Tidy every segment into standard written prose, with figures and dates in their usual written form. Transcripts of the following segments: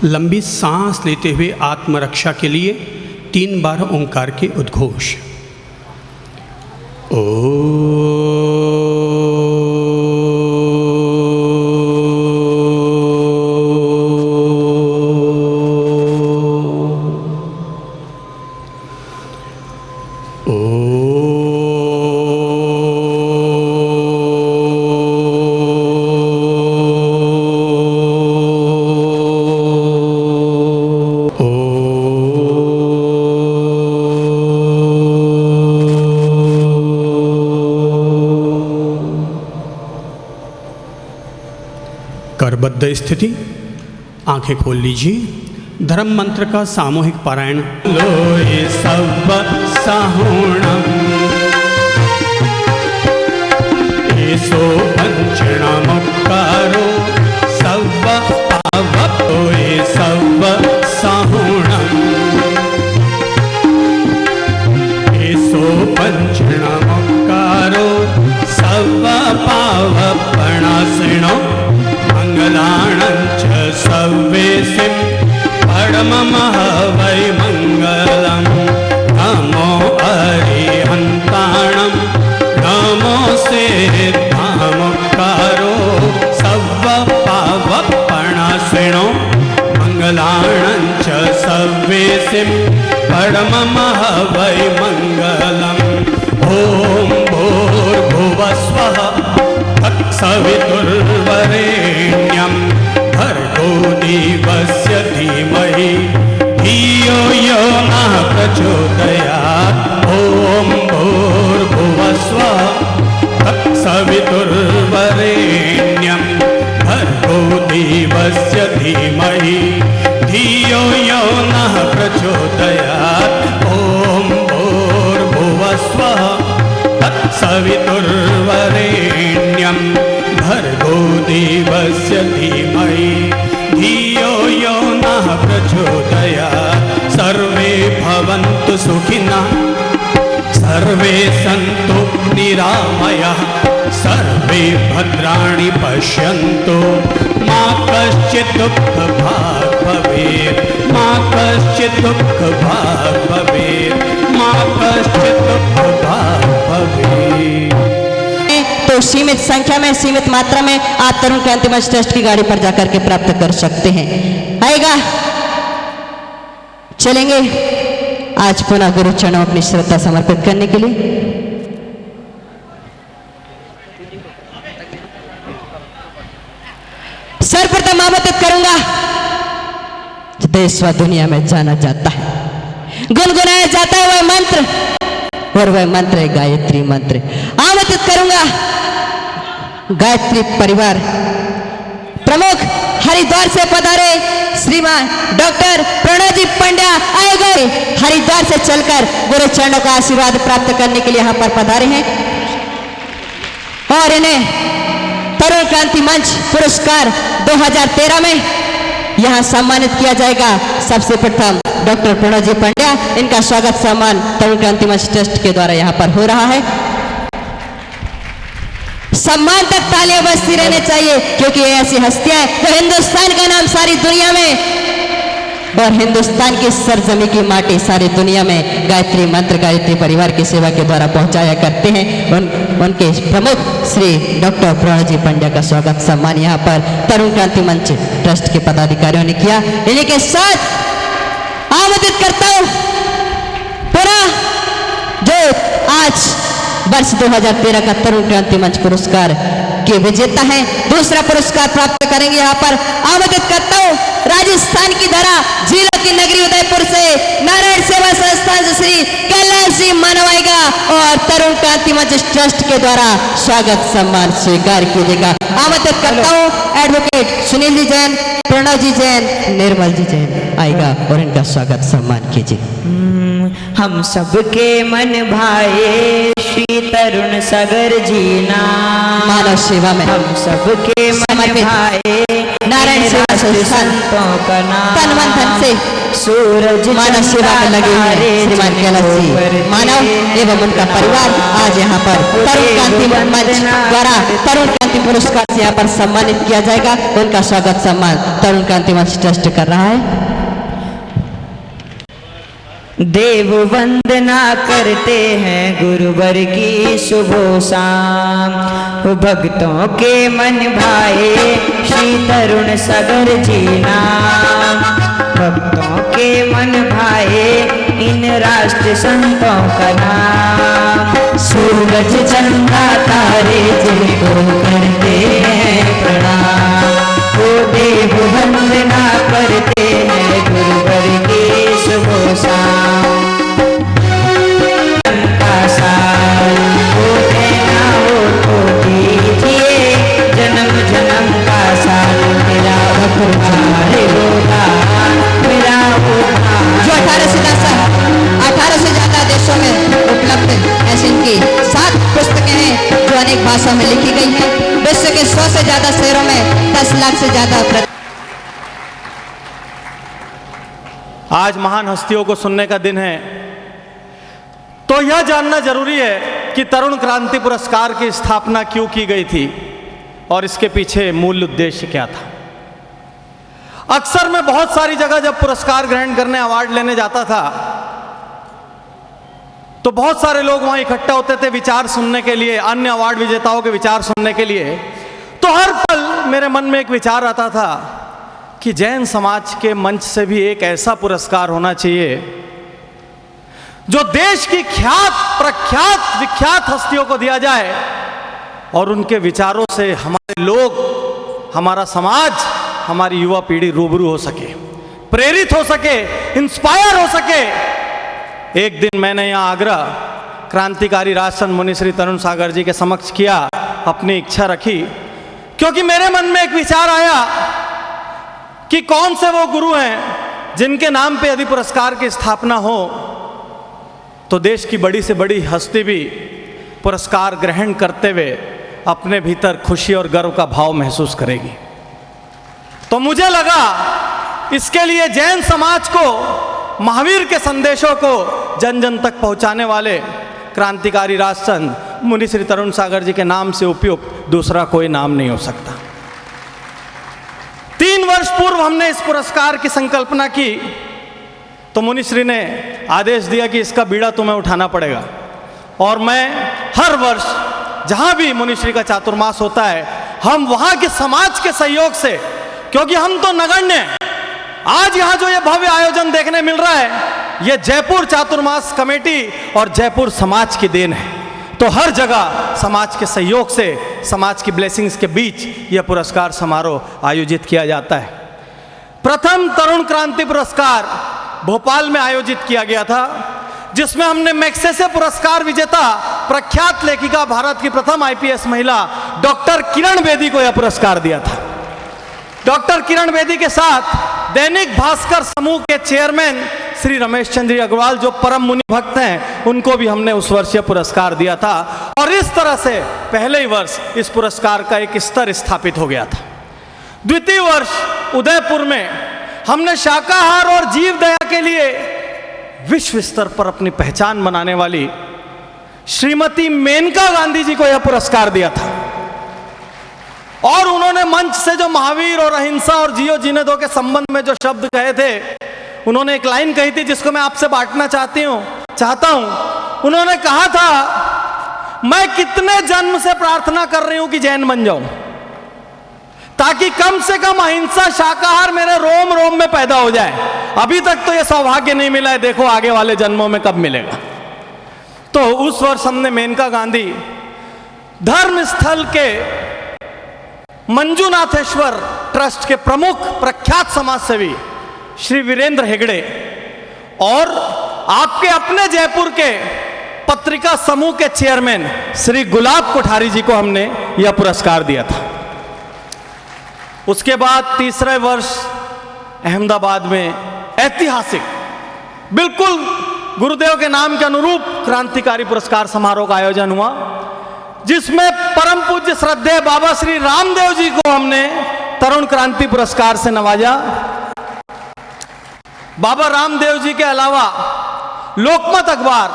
लंबी सांस लेते हुए आत्मरक्षा के लिए 3 बार ओंकार के उद्घोष। करबद्ध स्थिति, आंखें खोल लीजिए। धर्म मंत्र का सामूहिक पारायण। लोये सव्व साहुणम एसो पंचणमुक्कारो सव्व पावप। लोये सव्व साहुणम एसो पंचणमुक्कारो सव्व पावपणासिनो मंगलाणंच सव्वेसिं परममः वै मंगलम। नमो अरिहंताणं नमो सिद्धामुक्कारो सव्व पावपणासिनो मंगलाणंच सव्वेसिं परममः वै मंगलम। ओम भूर्भुवस्वः तत्सवितुर्वरेण्यं भर्गो देवस्य धीमहि धियो यो नः प्रचोदयात्। ओम भूर्भुवस्वः तत्सवितुर्वरेण्यं भर्गो देवस्य धीमहि धियो यो नः प्रचोदयात्। ओम भूर्भुवस्वः तत्सवितुर्वरेण्यं भर्गो देवस्य धीमहि धियो यो नः प्रचोदयात्। सर्वे भवन्तु सुखिनः सर्वे सन्तु निरामयाः सर्वे भद्राणि पश्यन्तु मा कश्चित् दुःखभाग् भवेत्। मा कश्चित् दुःखभाग् भवेत्। मा कश्चित् दुःखभाग् भवेत्। तो सीमित संख्या में, सीमित मात्रा में आप तरुण क्रांति मंच ट्रस्ट की गाड़ी पर जाकर के प्राप्त कर सकते हैं। आएगा, चलेंगे आज पुनः गुरु चरणों अपनी श्रद्धा समर्पित करने के लिए। सर्वप्रथम आमंत्रित करूंगा, देश व दुनिया में जाना जाता है, गुनगुनाया जाता है वह मंत्र, और वह मंत्र है गायत्री मंत्र। आमंत्रित करूंगा गायत्री परिवार प्रमुख हरिद्वार से पधारे श्रीमान डॉक्टर प्रणव जी पंड्या आए गए। हरिद्वार से चलकर गुरु चरणों का आशीर्वाद प्राप्त करने के लिए यहाँ पर पधारे हैं और इन्हें तरुण क्रांति मंच पुरस्कार 2013 में यहाँ सम्मानित किया जाएगा। सबसे प्रथम डॉक्टर प्रणव जी पंड्या, इनका स्वागत सम्मान तरुण क्रांति मंच ट्रस्ट के द्वारा यहाँ पर हो रहा है। सम्मान तक तालियां बजती रहने चाहिए, क्योंकि ये ऐसी हस्तियां हैं तो हिंदुस्तान का नाम सारी दुनिया में और हिंदुस्तान की सरजमी की माटी सारी दुनिया में गायत्री मंत्र गायत्री परिवार की सेवा के द्वारा पहुंचाया करते हैं। उनके प्रमुख श्री डॉक्टर प्रणव जी पंड्या का स्वागत सम्मान यहाँ पर तरुण क्रांति मंच ट्रस्ट के पदाधिकारियों ने किया। इन्हीं के साथ आमंत्रित करता हूँ पुनः जो आज वर्ष 2013 का तरुण क्रांति मंच पुरस्कार के विजेता हैं, दूसरा पुरस्कार प्राप्त करेंगे। यहाँ पर आमंत्रित करता हूँ राजस्थान की धरा झीलों की नगरी उदयपुर से नारायण सेवा संस्थान से श्री कैलाश जी मानवाएगा और तरुण क्रांति मंच ट्रस्ट के द्वारा स्वागत सम्मान स्वीकार कीजिएगा। आमंत्रित करता हूँ एडवोकेट सुनील जी जैन, प्रणव जी जैन, निर्मल जी जैन आएगा और इनका स्वागत सम्मान कीजिए। हम सबके मन भाए श्री तरुण सागर जी नाम, मानव सेवा में हम सबके मन भाए नारायण सेवा संस्थान संतों का नाम, तन मन धन से सूरज मानव सेवा में लगे हुए हैं श्रीमान कैलाश जी। मानव एवं उनका परिवार आज यहाँ पर तरुण क्रांति मंच द्वारा तरुण क्रांति पुरस्कार से यहाँ पर सम्मानित किया जाएगा। उनका स्वागत सम्मान तरुण क्रांति मंच ट्रस्ट कर रहा है। देव वंदना करते हैं गुरुवर की सुबह शाम, भक्तों के मन भाए श्री तरुण सागर जी नाम। भक्तों के मन भाए इन राष्ट्र संतों का नाम। सूरज चंदा तारे जिनको करते हैं प्रणाम, वो देव वंदना करते हैं गुरुवर की सुबह शाम। का साल हो देना हो तो दीजिए, जन्म जन्म का साल मेरा उपहार होगा, मेरा उपहार। जो 18 से ज्यादा देशों में उपलब्ध ऐसी इनकी 7 पुस्तकें हैं जो अनेक भाषाओं में लिखी गई हैं। विश्व के 100 से ज्यादा शहरों में 10 लाख से ज्यादा। आज महान हस्तियों को सुनने का दिन है, तो यह जानना जरूरी है कि तरुण क्रांति पुरस्कार की स्थापना क्यों की गई थी और इसके पीछे मूल उद्देश्य क्या था। अक्सर मैं बहुत सारी जगह जब पुरस्कार ग्रहण करने, अवार्ड लेने जाता था, तो बहुत सारे लोग वहां इकट्ठा होते थे विचार सुनने के लिए, अन्य अवार्ड विजेताओं के विचार सुनने के लिए। तो हर पल मेरे मन में एक विचार आता था कि जैन समाज के मंच से भी एक ऐसा पुरस्कार होना चाहिए जो देश की ख्यात, प्रख्यात, विख्यात हस्तियों को दिया जाए और उनके विचारों से हमारे लोग, हमारा समाज, हमारी युवा पीढ़ी रूबरू हो सके, प्रेरित हो सके, इंस्पायर हो सके। एक दिन मैंने यहां आग्रह क्रांतिकारी राजसंत मुनि श्री तरुण सागर जी के समक्ष किया, अपनी इच्छा रखी, क्योंकि मेरे मन में एक विचार आया कि कौन से वो गुरु हैं जिनके नाम पे यदि पुरस्कार की स्थापना हो तो देश की बड़ी से बड़ी हस्ती भी पुरस्कार ग्रहण करते हुए अपने भीतर खुशी और गर्व का भाव महसूस करेगी। तो मुझे लगा इसके लिए जैन समाज को, महावीर के संदेशों को जन जन तक पहुंचाने वाले क्रांतिकारी राजसंत मुनि श्री तरुण सागर जी के नाम से उपयुक्त दूसरा कोई नाम नहीं हो सकता। 3 वर्ष पूर्व हमने इस पुरस्कार की संकल्पना की तो मुनिश्री ने आदेश दिया कि इसका बीड़ा तुम्हें उठाना पड़ेगा, और मैं हर वर्ष जहां भी मुनिश्री का चातुर्मास होता है, हम वहां के समाज के सहयोग से, क्योंकि हम तो नगण्य हैं, आज यहां जो ये भव्य आयोजन देखने मिल रहा है, ये जयपुर चातुर्मास कमेटी और जयपुर समाज की देन है। तो हर जगह समाज के सहयोग से, समाज की ब्लेसिंग्स के बीच यह पुरस्कार समारोह आयोजित किया जाता है। प्रथम तरुण क्रांति पुरस्कार भोपाल में आयोजित किया गया था, जिसमें हमने मैग्सेसे पुरस्कार विजेता प्रख्यात लेखिका, भारत की प्रथम आईपीएस महिला डॉक्टर किरण बेदी को यह पुरस्कार दिया था। डॉक्टर किरण बेदी के साथ दैनिक भास्कर समूह के चेयरमैन श्री रमेश चंद्र अग्रवाल, जो परम मुनि भक्त हैं, उनको भी हमने उस वर्ष यह पुरस्कार दिया था। और इस तरह से पहले ही वर्ष इस पुरस्कार का एक स्तर स्थापित हो गया था। द्वितीय वर्ष उदयपुर में हमने शाकाहार और जीव दया के लिए विश्व स्तर पर अपनी पहचान बनाने वाली श्रीमती मेनका गांधी जी को यह पुरस्कार दिया था। और उन्होंने मंच से जो महावीर और अहिंसा और जियो जीने दो के संबंध में जो शब्द कहे थे, उन्होंने एक लाइन कही थी जिसको मैं आपसे बांटना चाहता हूं। उन्होंने कहा था, मैं कितने जन्म से प्रार्थना कर रही हूं कि जैन बन जाऊं, ताकि कम से कम अहिंसा, शाकाहार मेरे रोम रोम में पैदा हो जाए। अभी तक तो यह सौभाग्य नहीं मिला है, देखो आगे वाले जन्मों में कब मिलेगा। तो उस वर्ष हमने मेनका गांधी, धर्म स्थल के मंजुनाथेश्वर ट्रस्ट के प्रमुख प्रख्यात समाजसेवी श्री वीरेंद्र हेगड़े और आपके अपने जयपुर के पत्रिका समूह के चेयरमैन श्री गुलाब कोठारी जी को हमने यह पुरस्कार दिया था। उसके बाद तीसरे वर्ष अहमदाबाद में ऐतिहासिक, बिल्कुल गुरुदेव के नाम के अनुरूप क्रांतिकारी पुरस्कार समारोह का आयोजन हुआ, जिसमें परम पूज्य श्रद्धेय बाबा श्री रामदेव जी को हमने तरुण क्रांति पुरस्कार से नवाजा। बाबा रामदेव जी के अलावा लोकमत अखबार,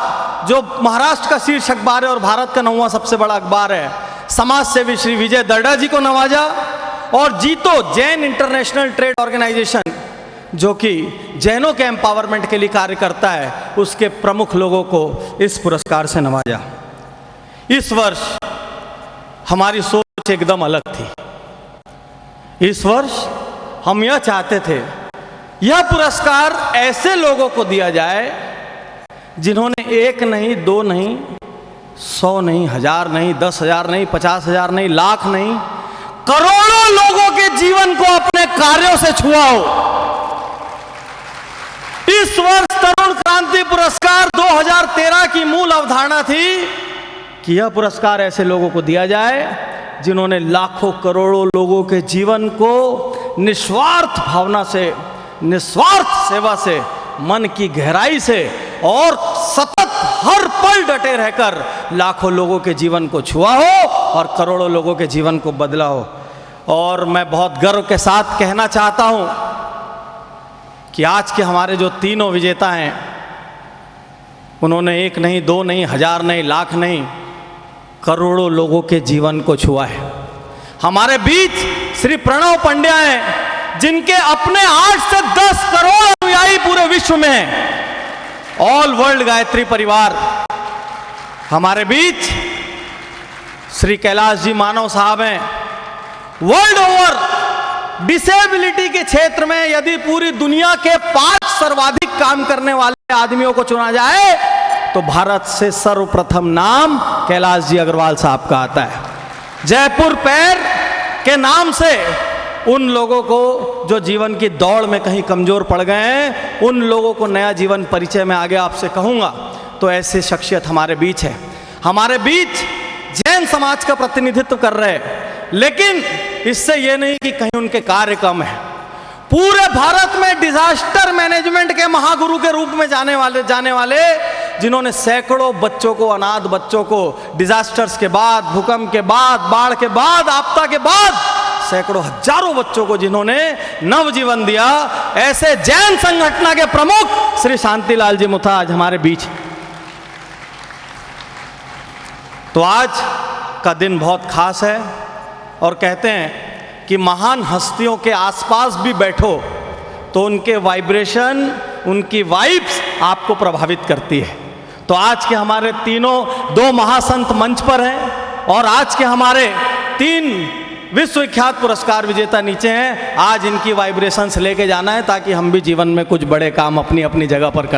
जो महाराष्ट्र का शीर्ष अखबार है और भारत का 9वां सबसे बड़ा अखबार है, समाज सेवी श्री विजय दर्डा जी को नवाजा। और जीतो जैन इंटरनेशनल ट्रेड ऑर्गेनाइजेशन, जो कि जैनों के एम्पावरमेंट के लिए कार्य करता है, उसके प्रमुख लोगों को इस पुरस्कार से नवाजा। इस वर्ष हमारी सोच एकदम अलग थी। इस वर्ष हम यह चाहते थे, यह पुरस्कार ऐसे लोगों को दिया जाए जिन्होंने 1 नहीं, 2 नहीं, 100 नहीं, 1000 नहीं, 10,000 नहीं, 50,000 नहीं, लाख नहीं, करोड़ों लोगों के जीवन को अपने कार्यों से छुआ हो। इस वर्ष तरुण क्रांति पुरस्कार 2013 की मूल अवधारणा थी कि यह पुरस्कार ऐसे लोगों को दिया जाए जिन्होंने लाखों करोड़ों लोगों के जीवन को निस्वार्थ भावना से, निस्वार्थ सेवा से, मन की गहराई से और सतत हर पल डटे रहकर लाखों लोगों के जीवन को छुआ हो और करोड़ों लोगों के जीवन को बदला हो। और मैं बहुत गर्व के साथ कहना चाहता हूं कि आज के हमारे जो तीनों विजेता हैं, उन्होंने 1 नहीं, 2 नहीं, 1000 नहीं, लाख नहीं, करोड़ों लोगों के जीवन को छुआ है। हमारे बीच श्री प्रणव पंड्या हैं, जिनके अपने 8 से 10 करोड़ अनुयायी पूरे विश्व में हैं। ऑल वर्ल्ड गायत्री परिवार। हमारे बीच श्री कैलाश जी मानव साहब हैं। वर्ल्ड ओवर डिसेबिलिटी के क्षेत्र में यदि पूरी दुनिया के 5 सर्वाधिक काम करने वाले आदमियों को चुना जाए तो भारत से सर्वप्रथम नाम कैलाश जी अग्रवाल साहब का आता है। जयपुर पैर के नाम से उन लोगों को जो जीवन की दौड़ में कहीं कमजोर पड़ गए हैं, उन लोगों को नया जीवन परिचय में आगे आपसे कहूँगा। तो ऐसी शख्सियत हमारे बीच है। हमारे बीच जैन समाज का प्रतिनिधित्व कर रहे हैं, लेकिन इससे ये नहीं कि कहीं उनके कार्य कम है। पूरे भारत में डिजास्टर मैनेजमेंट के महागुरु के रूप में जाने वाले जिन्होंने सैकड़ों बच्चों को, अनाथ बच्चों को डिजास्टर्स के बाद, भूकंप के बाद, बाढ़ के बाद, आपदा के बाद सैकड़ों हजारों बच्चों को जिन्होंने नवजीवन दिया, ऐसे जैन संगठन के प्रमुख श्री शांतिलाल जी मुथा आज हमारे बीच। तो आज का दिन बहुत खास है और कहते हैं कि महान हस्तियों के आसपास भी बैठो तो उनके वाइब्रेशन, उनकी वाइब्स आपको प्रभावित करती है। तो आज के हमारे तीनों 2 महासंत मंच पर हैं और आज के हमारे 3 विश्वविख्यात पुरस्कार विजेता नीचे हैं। आज इनकी वाइब्रेशंस लेके जाना है ताकि हम भी जीवन में कुछ बड़े काम अपनी अपनी जगह पर कर